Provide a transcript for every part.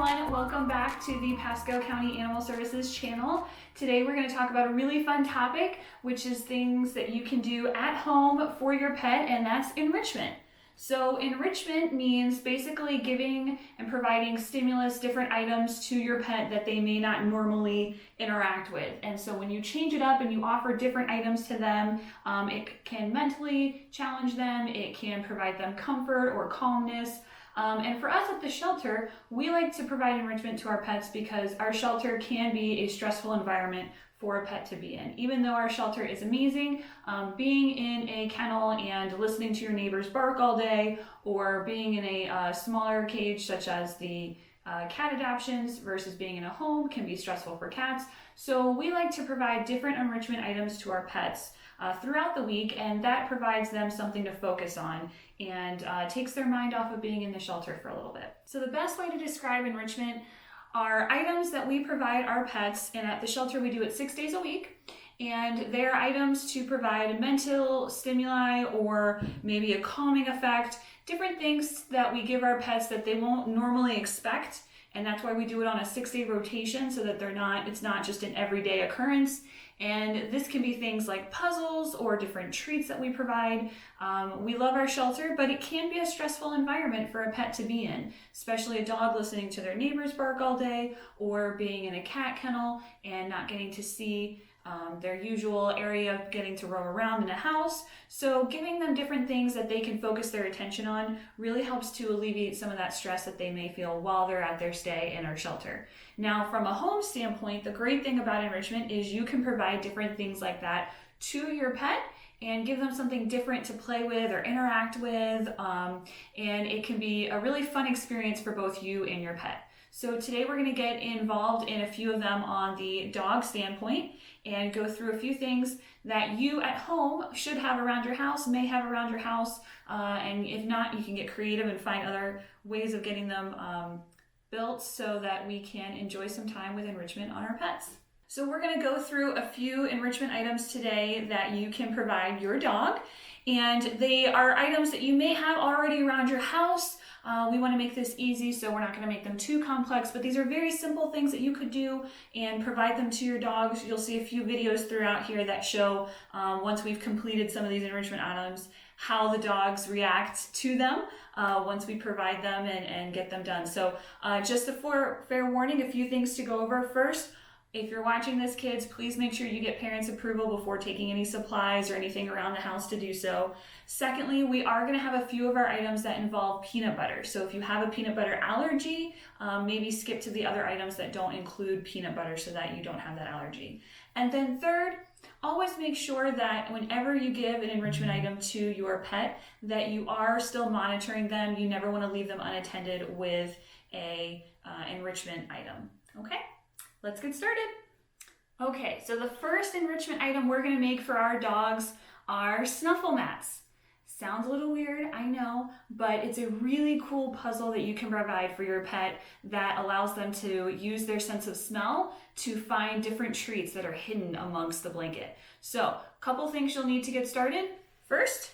everyone, welcome back to the Pasco County Animal Services channel. Today we're going to talk about a really fun topic, which is things that you can do at home for your pet, and that's enrichment. So enrichment means basically giving and providing stimulus, different items to your pet that they may not normally interact with. And so when you change it up and you offer different items to them, it can mentally challenge them, it can provide them comfort or calmness. And for us at the shelter, we like to provide enrichment to our pets because our shelter can be a stressful environment for a pet to be in. Even though our shelter is amazing, being in a kennel and listening to your neighbors bark all day, or being in a smaller cage such as the cat adoptions versus being in a home can be stressful for cats. So we like to provide different enrichment items to our pets throughout the week, and that provides them something to focus on and takes their mind off of being in the shelter for a little bit. So the best way to describe enrichment are items that we provide our pets, and at the shelter we do it 6 days a week, and they're items to provide mental stimuli or maybe a calming effect, different things that we give our pets that they won't normally expect. And that's why we do it on a 6-day rotation so that it's not just an everyday occurrence. And this can be things like puzzles or different treats that we provide. We love our shelter, but it can be a stressful environment for a pet to be in, especially a dog listening to their neighbors bark all day, or being in a cat kennel and not getting to see their usual area, getting to roam around in a house. So giving them different things that they can focus their attention on really helps to alleviate some of that stress that they may feel while they're at their stay in our shelter. Now, from a home standpoint, the great thing about enrichment is you can provide different things like that to your pet and give them something different to play with or interact with, and it can be a really fun experience for both you and your pet. So today we're going to get involved in a few of them on the dog standpoint and go through a few things that you at home should have around your house, may have around your house, and if not, you can get creative and find other ways of getting them built so that we can enjoy some time with enrichment on our pets. So we're going to go through a few enrichment items today that you can provide your dog, and they are items that you may have already around your house. We want to make this easy, so we're not going to make them too complex, but these are very simple things that you could do and provide them to your dogs. You'll see a few videos throughout here that show, once we've completed some of these enrichment items, how the dogs react to them once we provide them and get them done. So just a fair warning, a few things to go over. First, if you're watching this, kids, please make sure you get parents' approval before taking any supplies or anything around the house to do so. Secondly, we are going to have a few of our items that involve peanut butter. So if you have a peanut butter allergy, maybe skip to the other items that don't include peanut butter so that you don't have that allergy. And then third, always make sure that whenever you give an enrichment item to your pet, that you are still monitoring them. You never want to leave them unattended with a enrichment item. Okay? Let's get started. Okay, so the first enrichment item we're going to make for our dogs are Snuffle Mats. Sounds a little weird, I know, but it's a really cool puzzle that you can provide for your pet that allows them to use their sense of smell to find different treats that are hidden amongst the blanket. So, a couple things you'll need to get started. First,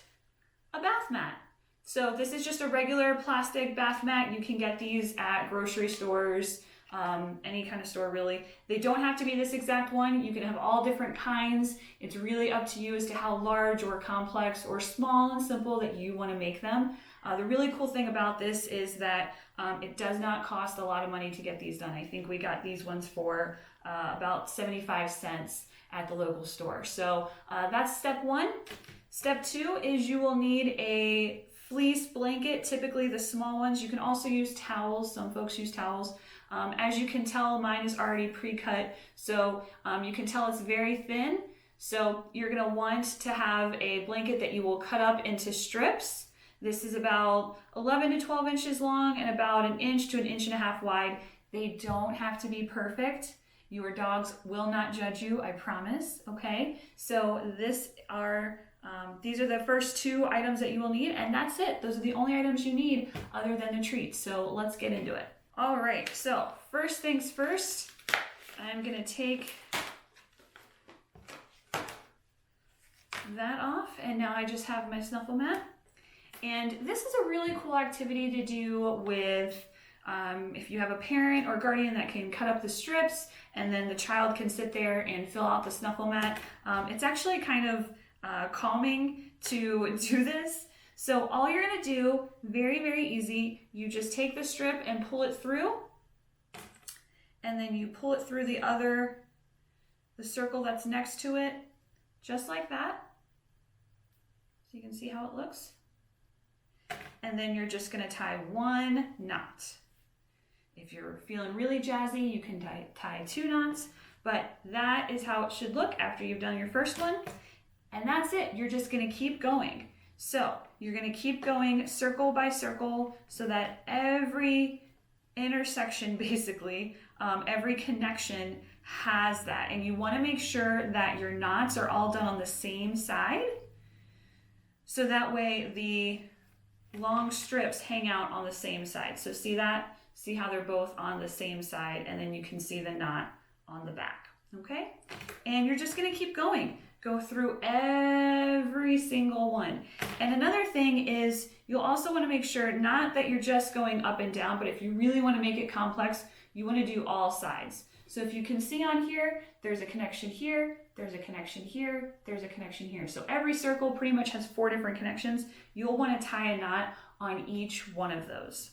a bath mat. So this is just a regular plastic bath mat. You can get these at grocery stores, any kind of store really. They don't have to be this exact one. You can have all different kinds. It's really up to you as to how large or complex or small and simple that you want to make them. The really cool thing about this is that it does not cost a lot of money to get these done. I think we got these ones for about 75 cents at the local store. So that's step one. Step two is you will need a fleece blanket, typically the small ones. You can also use towels. Some folks use towels. As you can tell, mine is already pre-cut, so you can tell it's very thin. So you're going to want to have a blanket that you will cut up into strips. This is about 11 to 12 inches long and about 1 inch to 1.5 inches wide. They don't have to be perfect. Your dogs will not judge you, I promise, okay? So these are the first two items that you will need, and that's it. Those are the only items you need other than the treats. So let's get into it. All right, so first things first, I'm going to take that off, and now I just have my Snuffle Mat. And this is a really cool activity to do with If you have a parent or guardian that can cut up the strips and then the child can sit there and fill out the Snuffle Mat, it's actually kind of calming to do this. So all you're gonna do, very, very easy, you just take the strip and pull it through, and then you pull it through the circle that's next to it, just like that. So you can see how it looks. And then you're just gonna tie one knot. If you're feeling really jazzy, you can tie 2 knots, but that is how it should look after you've done your first one. And that's it, you're just gonna keep going. So you're gonna keep going circle by circle so that every intersection, basically, every connection has that. And you wanna make sure that your knots are all done on the same side. So that way the long strips hang out on the same side. So see that? See how they're both on the same side, and then you can see the knot on the back, okay? And you're just gonna keep going. Go through every single one. And another thing is you'll also wanna make sure, not that you're just going up and down, but if you really wanna make it complex, you wanna do all sides. So if you can see on here, there's a connection here, there's a connection here, there's a connection here. So every circle pretty much has 4 different connections. You'll wanna tie a knot on each one of those.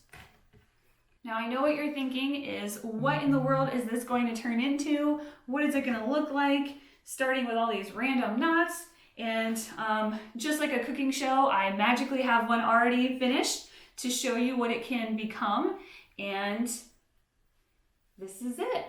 Now I know what you're thinking is, what in the world is this going to turn into? What is it gonna look like? Starting with all these random knots. And just like a cooking show, I magically have one already finished to show you what it can become. And this is it.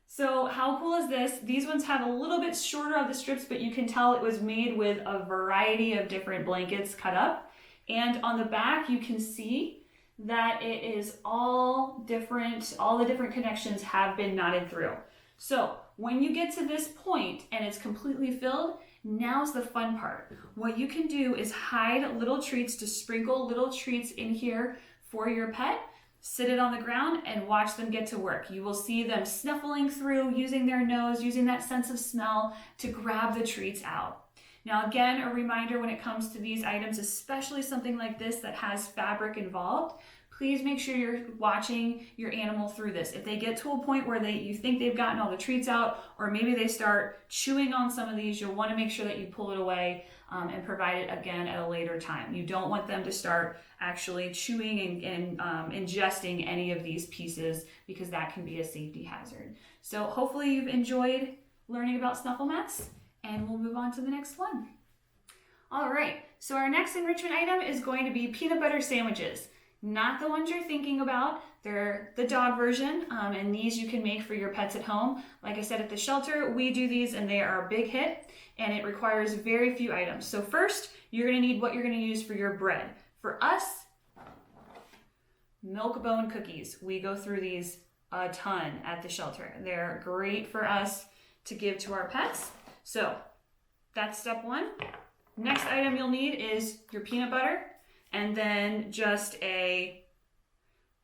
So how cool is this? These ones have a little bit shorter of the strips, but you can tell it was made with a variety of different blankets cut up. And on the back, you can see that it is all different, all the different connections have been knotted through. So when you get to this point and it's completely filled, now's the fun part. What you can do is hide little treats, to sprinkle little treats in here for your pet, sit it on the ground and watch them get to work. You will see them snuffling through, using their nose, using that sense of smell to grab the treats out. Now again, a reminder when it comes to these items, especially something like this that has fabric involved, please make sure you're watching your animal through this. If they get to a point where you think they've gotten all the treats out, or maybe they start chewing on some of these, you'll want to make sure that you pull it away and provide it again at a later time. You don't want them to start actually chewing and ingesting any of these pieces, because that can be a safety hazard. So hopefully you've enjoyed learning about Snuffle Mats, and we'll move on to the next one. All right, so our next enrichment item is going to be peanut butter sandwiches. Not the ones you're thinking about. They're the dog version, and these you can make for your pets at home. Like I said, at the shelter, we do these and they are a big hit, and it requires very few items. So first, you're gonna need what you're gonna use for your bread. For us, milk bone cookies. We go through these a ton at the shelter. They're great for us to give to our pets. So that's step one. Next item you'll need is your peanut butter, and then just a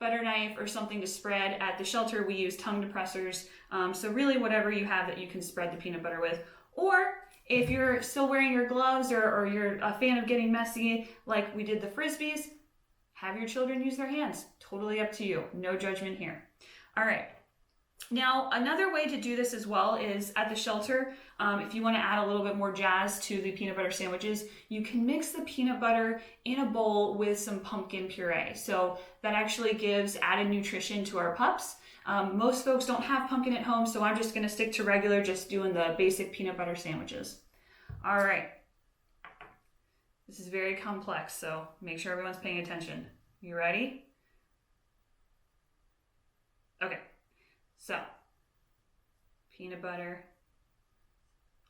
butter knife or something to spread. At the shelter, we use tongue depressors. So really whatever you have that you can spread the peanut butter with. Or if you're still wearing your gloves, or you're a fan of getting messy, like we did the Frisbees, have your children use their hands. Totally up to you. No judgment here. All right. Now, another way to do this as well is at the shelter, if you want to add a little bit more jazz to the peanut butter sandwiches, you can mix the peanut butter in a bowl with some pumpkin puree. So that actually gives added nutrition to our pups. Most folks don't have pumpkin at home, so I'm just going to stick to regular, just doing the basic peanut butter sandwiches. All right. This is very complex, so make sure everyone's paying attention. You ready? Okay. So, peanut butter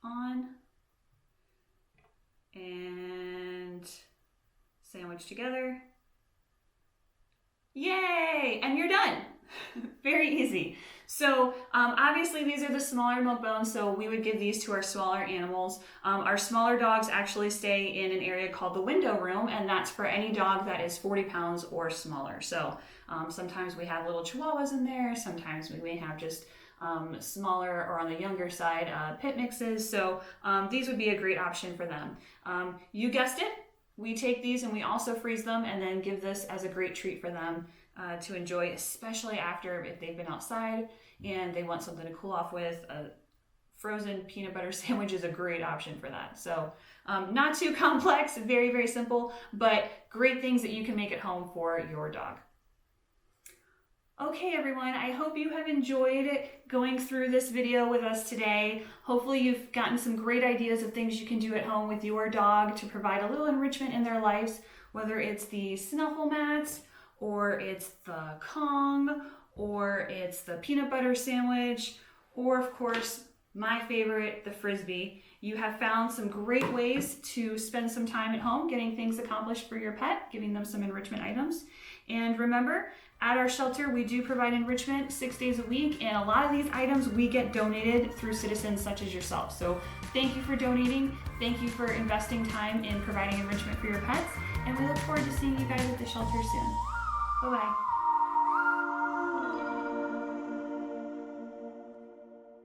on, and sandwich together. Yay! And you're done. Very easy. So obviously these are the smaller milk bones, so we would give these to our smaller animals. Our smaller dogs actually stay in an area called the window room, and that's for any dog that is 40 pounds or smaller. So sometimes we have little chihuahuas in there, sometimes we may have just smaller or on the younger side pit mixes. So these would be a great option for them. You guessed it, we take these and we also freeze them and then give this as a great treat for them to enjoy, especially after if they've been outside and they want something to cool off with. A frozen peanut butter sandwich is a great option for that. So not too complex, very, very simple, but great things that you can make at home for your dog. Okay everyone, I hope you have enjoyed going through this video with us today. Hopefully you've gotten some great ideas of things you can do at home with your dog to provide a little enrichment in their lives, whether it's the Snuffle Mat, or it's the Kong, or it's the peanut butter sandwich, or of course, my favorite, the Frisbee. You have found some great ways to spend some time at home getting things accomplished for your pet, giving them some enrichment items. And remember, at our shelter, we do provide enrichment 6 days a week, and a lot of these items we get donated through citizens such as yourself. So thank you for donating. Thank you for investing time in providing enrichment for your pets, and we look forward to seeing you guys at the shelter soon. Bye-bye.